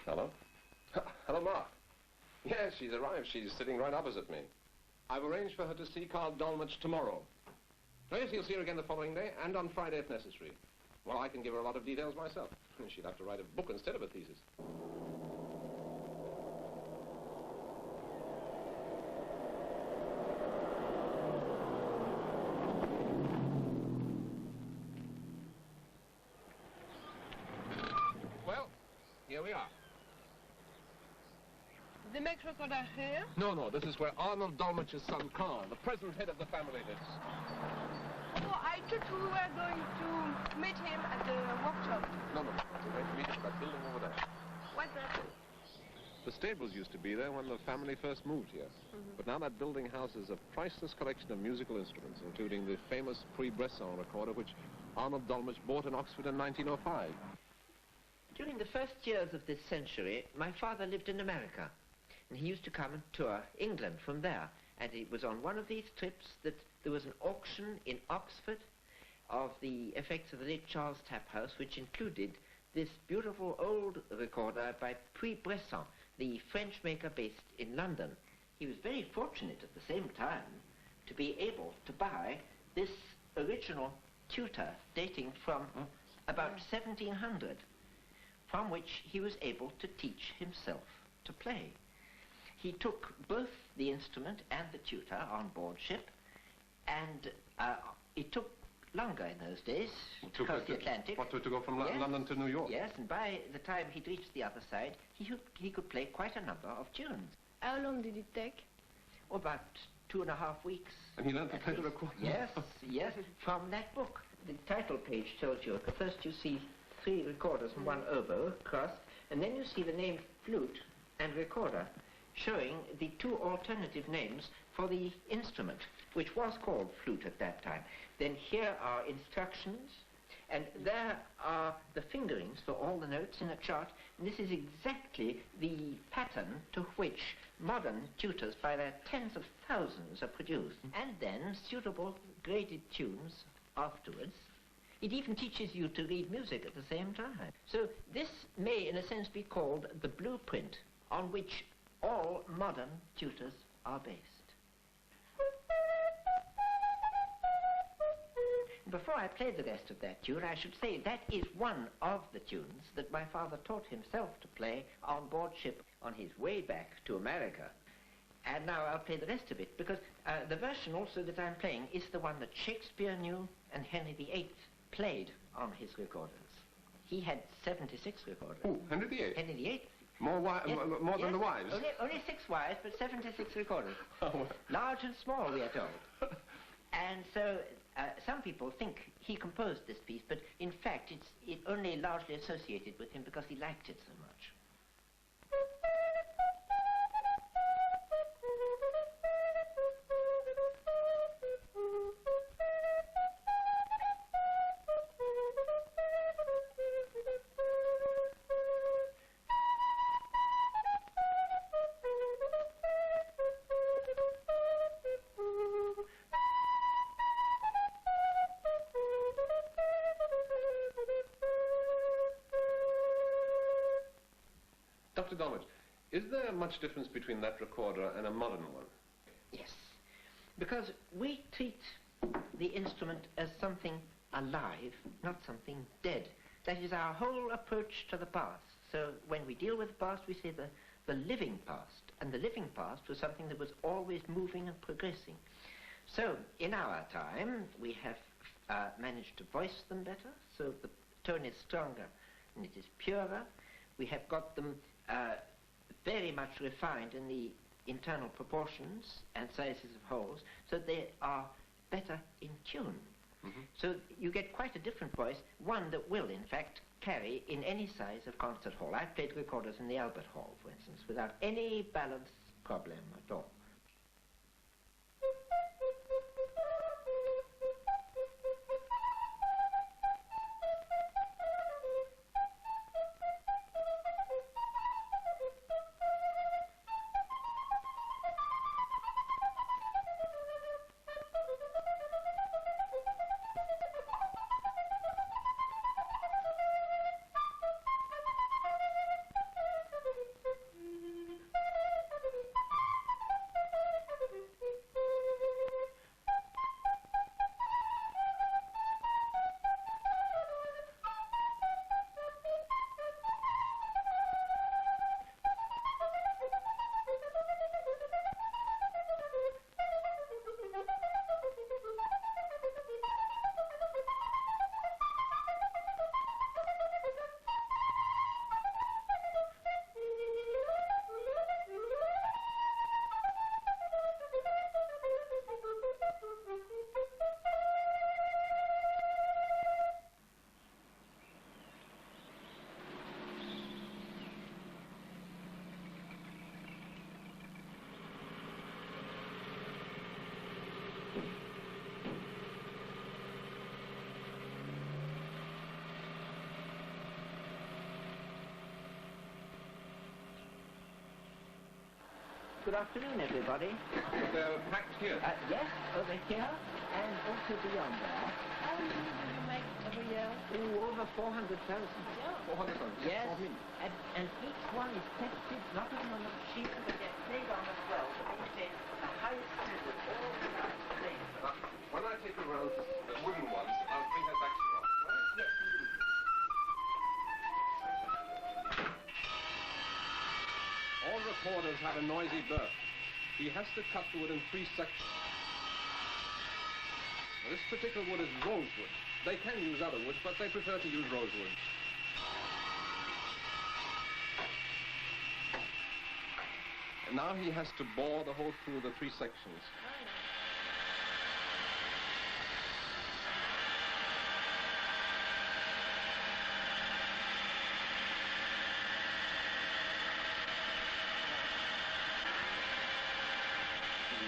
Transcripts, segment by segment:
Hello? Hello, Mark. Yes, she's arrived. She's sitting right opposite me. I've arranged for her to see Carl Dolmetsch tomorrow. Yes, you'll see her again the following day, and on Friday if necessary. Well, I can give her a lot of details myself. She'd have to write a book instead of a thesis. Well, here we are. The next recorder here? No, this is where Arnold Dolmetsch's son Carl, the present head of the family, lives. Oh, I thought we were going to meet him at the workshop. No. We're going to meet him at that building over there. What's that? The stables used to be there when the family first moved here. But now that building houses a priceless collection of musical instruments, including the famous Bresson recorder, which Arnold Dolmetsch bought in Oxford in 1905. During the first years of this century, my father lived in America. And he used to come and tour England from there. And it was on one of these trips that there was an auction in Oxford of the effects of the late Charles Taphouse, which included this beautiful old recorder by Bresson, the French maker based in London. He was very fortunate at the same time to be able to buy this original tutor dating from about 1700, from which he was able to teach himself to play. He took both the instrument and the tutor on board ship, and it took longer in those days to cross the Atlantic. What, to go from London to New York? Yes, and by the time he'd reached the other side, he could play quite a number of tunes. How long did it take? Oh, about 2.5 weeks. And he learned to play the recorder? Yes, from that book. The title page tells you, first you see 3 recorders and 1 oboe crossed, and then you see the name flute and recorder, showing the 2 alternative names for the instrument, which was called flute at that time. Then here are instructions, and there are the fingerings for all the notes in a chart. And this is exactly the pattern to which modern tutors by their tens of thousands are produced. And then suitable graded tunes afterwards. It even teaches you to read music at the same time. So this may, in a sense, be called the blueprint on which all modern tutors are based. Before I play the rest of that tune, I should say that is one of the tunes that my father taught himself to play on board ship on his way back to America. And now I'll play the rest of it, because the version also that I'm playing is the one that Shakespeare knew and Henry VIII played on his recorders. He had 76 recorders. Who? Henry VIII? Henry VIII. More than the wives? Only 6 wives, but 76 recorders. Oh, well. Large and small, we are told. And so some people think he composed this piece, but in fact it's only largely associated with him because he liked it so much. Dr. Dolmetsch, is there much difference between that recorder and a modern one? Yes, because we treat the instrument as something alive, not something dead. That is our whole approach to the past. So when we deal with the past, we say the living past. And the living past was something that was always moving and progressing. So in our time, we have managed to voice them better, so the tone is stronger and it is purer. We have got them very much refined in the internal proportions and sizes of holes, so they are better in tune. So you get quite a different voice, one that will, in fact, carry in any size of concert hall. I've played recorders in the Albert Hall, for instance, without any balance problem at all. Good afternoon, everybody. They're packed here. Yes, over here and also beyond there. How many do you make every year? Oh, over 400,000. Yeah. 400. Yes, and each one is tested not only on the machine, but they're played on as well to maintain the highest standard all the time. When I take around the wooden ones, I'll bring her back to you. Right? Yes, indeed. All recorders have a noisy burp. He has to cut the wood in 3 sections. Now, this particular wood is rosewood. They can use other woods, but they prefer to use rosewood. And now he has to bore the hole through the 3 sections.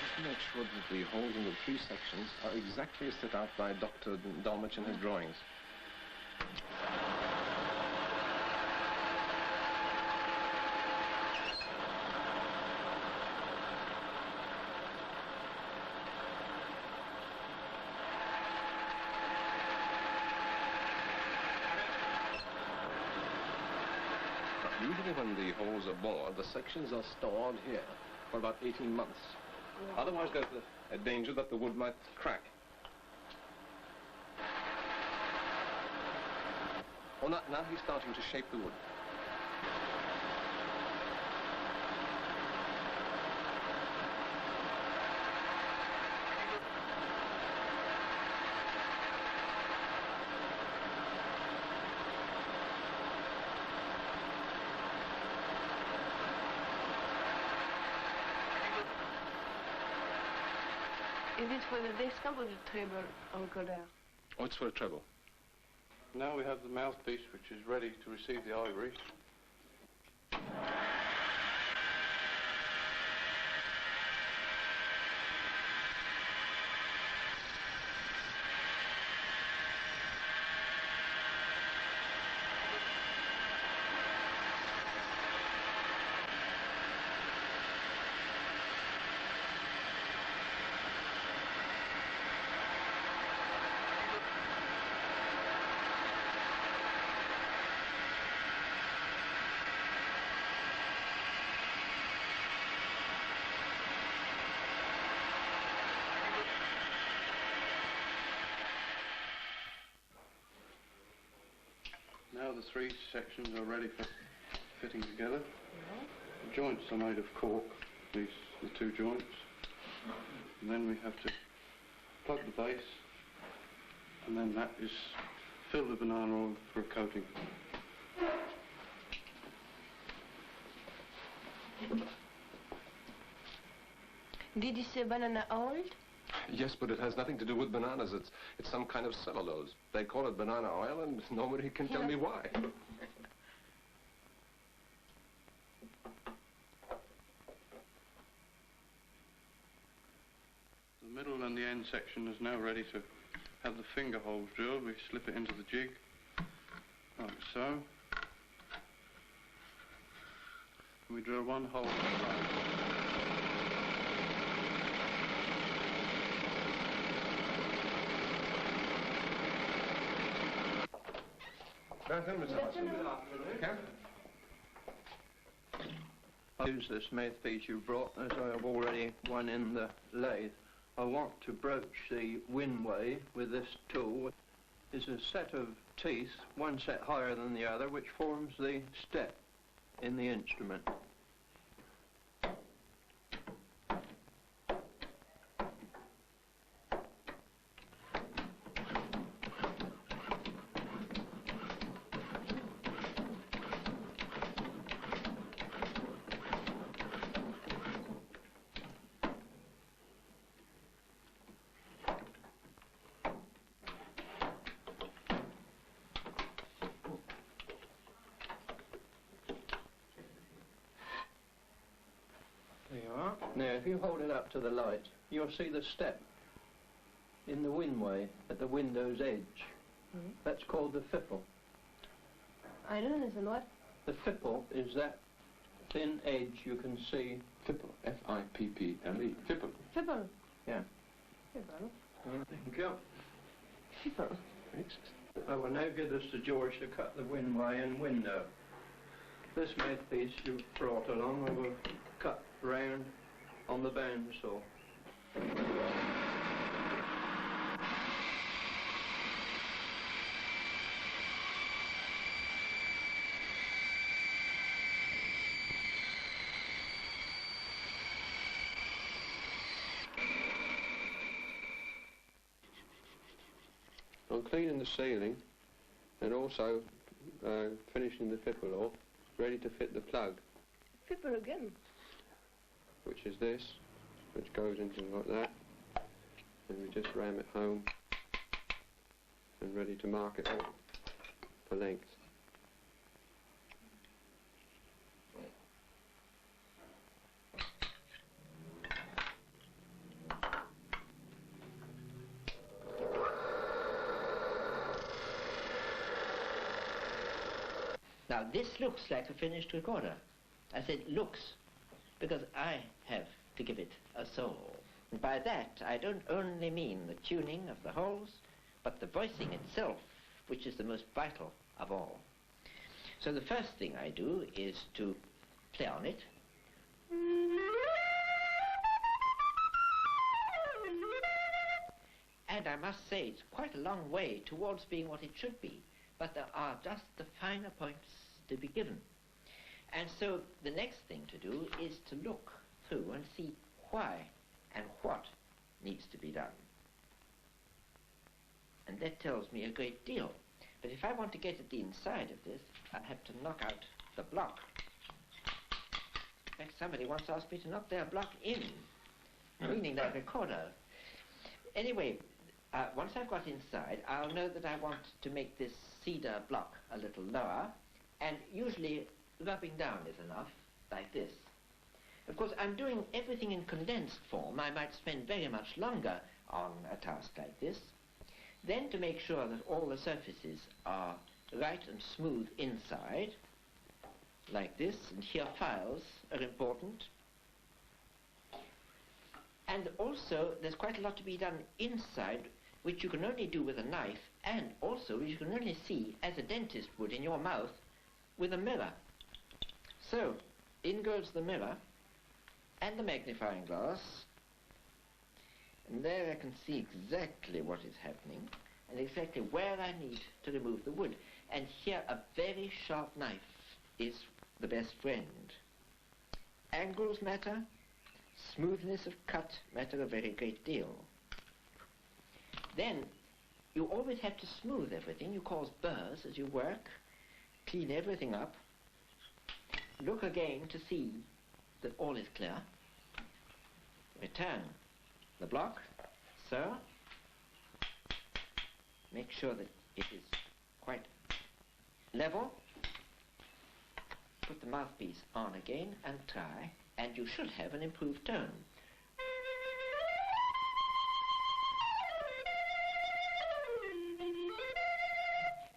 Just to make sure that the holes in the 3 sections are exactly as set out by Dr. Dolmetsch in his drawings. Usually when the holes are bored, the sections are stored here for about 18 months. Otherwise, there's a danger that the wood might crack. Oh, now he's starting to shape the wood. Is it for the descant or the treble encoder? Oh, it's for a treble. Now we have the mouthpiece, which is ready to receive the ivory. Now the 3 sections are ready for fitting together. The joints are made of cork, the 2 joints. And then we have to plug the base, and then that is fill the banana oil for a coating. Did you say banana oil? Yes, but it has nothing to do with bananas. It's some kind of cellulose. They call it banana oil, and nobody can tell me why. The middle and the end section is now ready to have the finger holes drilled. We slip it into the jig, like so. And we drill 1 hole in the front. I use this mouthpiece you brought, as I have already one in the lathe. I want to broach the windway with this tool. It's a set of teeth, one set higher than the other, which forms the step in the instrument. There you are. Now, if you hold it up to the light, you'll see the step in the windway at the window's edge. That's called the fipple. I don't understand what. The fipple is that thin edge you can see. Fipple. F-I-P-P-L-E. Fipple. Fibble. Yeah. Fibble. Thank you. Fibble. I will now give this to George to cut the windway and window. This mouthpiece you brought along I will cut round on the bandsaw. I'm cleaning the ceiling and also finishing the fipple off, ready to fit the plug, Fibble again. which is this, which goes into like that, and we just ram it home and ready to mark it off for length. Now this looks like a finished recorder. I said looks because I have to give it a soul. And by that I don't only mean the tuning of the holes, but the voicing itself, which is the most vital of all. So the first thing I do is to play on it. And I must say it's quite a long way towards being what it should be, but there are just the finer points to be given. And so the next thing to do is to look through and see why and what needs to be done. And that tells me a great deal. But if I want to get at the inside of this, I have to knock out the block. In fact, somebody once asked me to knock their block in, meaning that recorder. Anyway, once I've got inside, I'll know that I want to make this cedar block a little lower, and usually rubbing down is enough, like this. Of course, I'm doing everything in condensed form. I might spend very much longer on a task like this. Then, to make sure that all the surfaces are right and smooth inside, like this, and here files are important. And also, there's quite a lot to be done inside, which you can only do with a knife, and also which you can only see, as a dentist would in your mouth, with a mirror. So, in goes the mirror, and the magnifying glass, and there I can see exactly what is happening, and exactly where I need to remove the wood. And here a very sharp knife is the best friend. Angles matter, smoothness of cut matter a very great deal. Then, you always have to smooth everything. You cause burrs as you work, clean everything up, look again to see that all is clear, return the block, so, make sure that it is quite level, put the mouthpiece on again and try, and you should have an improved tone.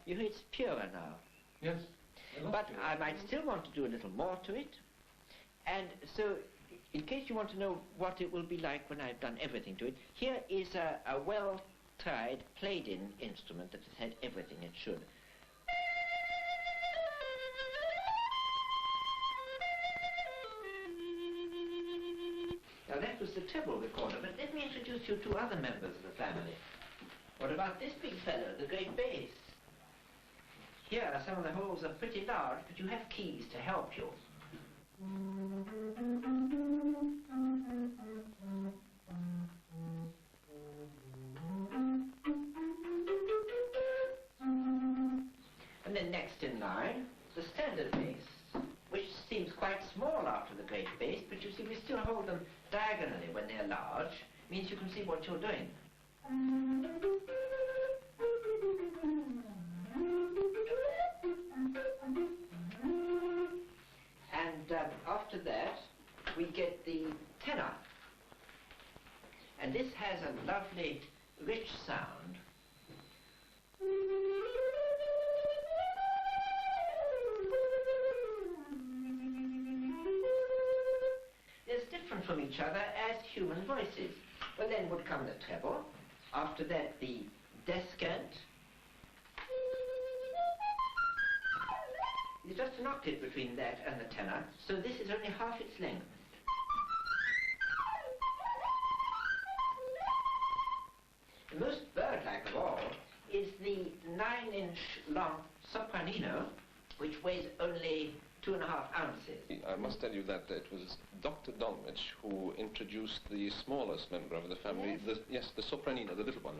You hear it's purer now. Yes. But I might still want to do a little more to it. And so, in case you want to know what it will be like when I've done everything to it, here is a well-tried, played-in instrument that has had everything it should. Now that was the treble recorder, but let me introduce you to other members of the family. What about this big fellow, the great bass? Here, some of the holes are pretty large, but you have keys to help you. And then next in line, the standard bass, which seems quite small after the great bass, but you see we still hold them diagonally when they're large. Means you can see what you're doing. And after that, we get the tenor. And this has a lovely, rich sound. from each other as human voices. Well, then would come the treble. After that, the descant. There's just an octave between that and the tenor, so this is only half its length. The most bird-like of all is the 9-inch long sopranino, which weighs only 2.5 ounces. I must tell you that it was Dr. Dolmetsch who introduced the smallest member of the family, Yes. the sopranino, the little one.